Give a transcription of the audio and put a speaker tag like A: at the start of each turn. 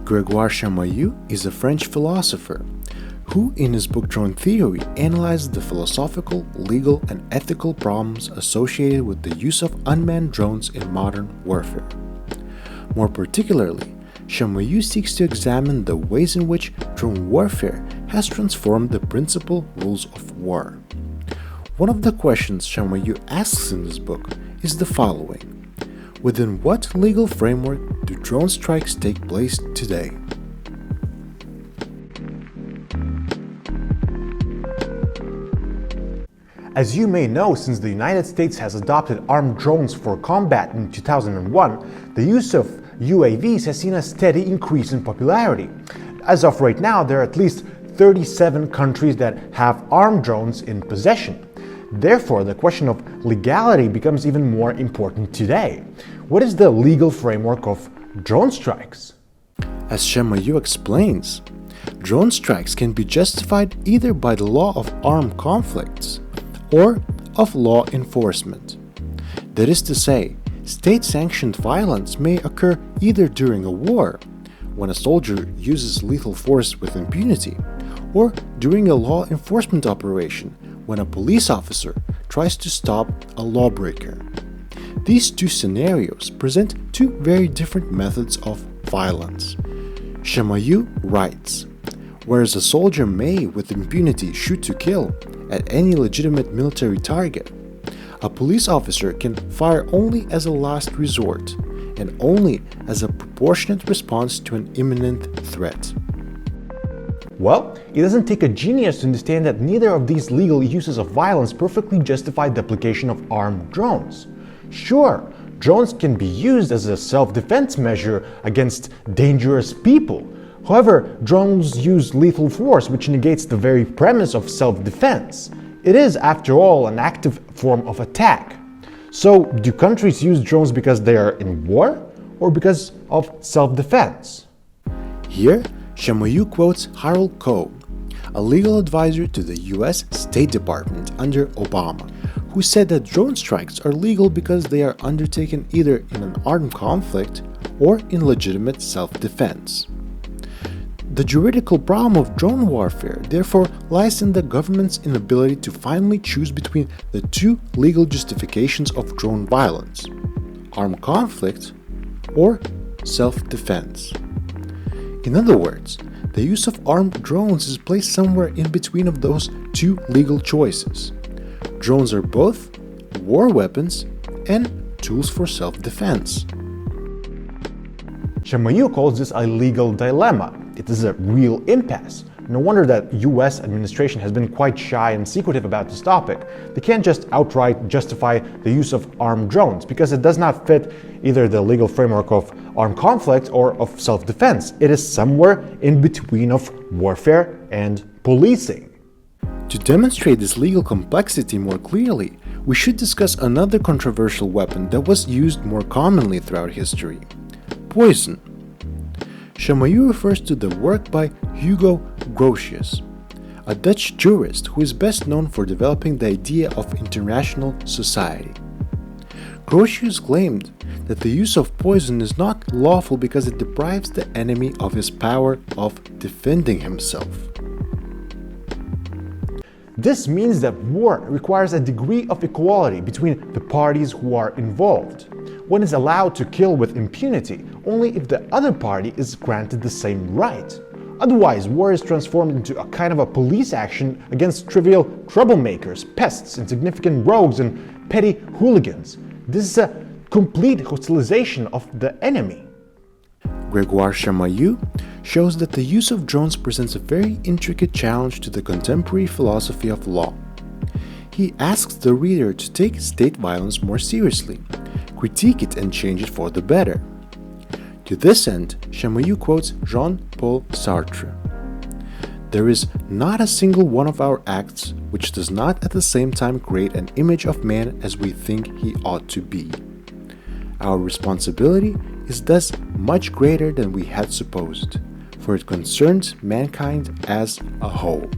A: Grégoire Chamayou is a French philosopher who, in his book Drone Theory, analyzed the philosophical, legal, and ethical problems associated with the use of unmanned drones in modern warfare. More particularly, Chamayou seeks to examine the ways in which drone warfare has transformed the principal rules of war. One of the questions Chamayou asks in this book is the following: within what legal framework do drone strikes take place today?
B: As you may know, since the United States has adopted armed drones for combat in 2001, the use of UAVs has seen a steady increase in popularity. As of right now, there are at least 37 countries that have armed drones in possession. Therefore, the question of legality becomes even more important today. What is the legal framework of drone strikes?
A: As Chamayou explains, drone strikes can be justified either by the law of armed conflicts or of law enforcement. That is to say, state-sanctioned violence may occur either during a war, when a soldier uses lethal force with impunity, or during a law enforcement operation, when a police officer tries to stop a lawbreaker. These two scenarios present two very different methods of violence. Chamayou writes, whereas a soldier may, with impunity, shoot to kill at any legitimate military target, a police officer can fire only as a last resort and only as a proportionate response to an imminent threat.
B: Well, it doesn't take a genius to understand that neither of these legal uses of violence perfectly justify the application of armed drones. Sure, drones can be used as a self-defense measure against dangerous people. However, drones use lethal force, which negates the very premise of self-defense. It is, after all, an active form of attack. So, do countries use drones because they are in war or because of self-defense?
A: Here, Chamayou quotes Harold Koh, a legal advisor to the US State Department under Obama, who said that drone strikes are legal because they are undertaken either in an armed conflict or in legitimate self-defense. The juridical problem of drone warfare, therefore, lies in the government's inability to finally choose between the two legal justifications of drone violence: armed conflict or self-defense. In other words, the use of armed drones is placed somewhere in between of those two legal choices. Drones are both war weapons and tools for self-defense.
B: Chamayou calls this a legal dilemma. It is a real impasse. No wonder that US administration has been quite shy and secretive about this topic. They can't just outright justify the use of armed drones because it does not fit either the legal framework of armed conflict or of self-defense. It is somewhere in between of warfare and policing.
A: To demonstrate this legal complexity more clearly, we should discuss another controversial weapon that was used more commonly throughout history: poison. Chamayou refers to the work by Hugo Grotius, a Dutch jurist who is best known for developing the idea of international society. Grotius claimed that the use of poison is not lawful because it deprives the enemy of his power of defending himself.
B: This means that war requires a degree of equality between the parties who are involved. One is allowed to kill with impunity only if the other party is granted the same right. Otherwise, war is transformed into a kind of a police action against trivial troublemakers, pests, insignificant rogues, and petty hooligans. This is a complete hostilization of the enemy.
A: Grégoire Chamayou shows that the use of drones presents a very intricate challenge to the contemporary philosophy of law. He asks the reader to take state violence more seriously, critique it and change it for the better. To this end, Chamayou quotes Jean-Paul Sartre. There is not a single one of our acts which does not at the same time create an image of man as we think he ought to be. Our responsibility is thus much greater than we had supposed, for it concerns mankind as a whole.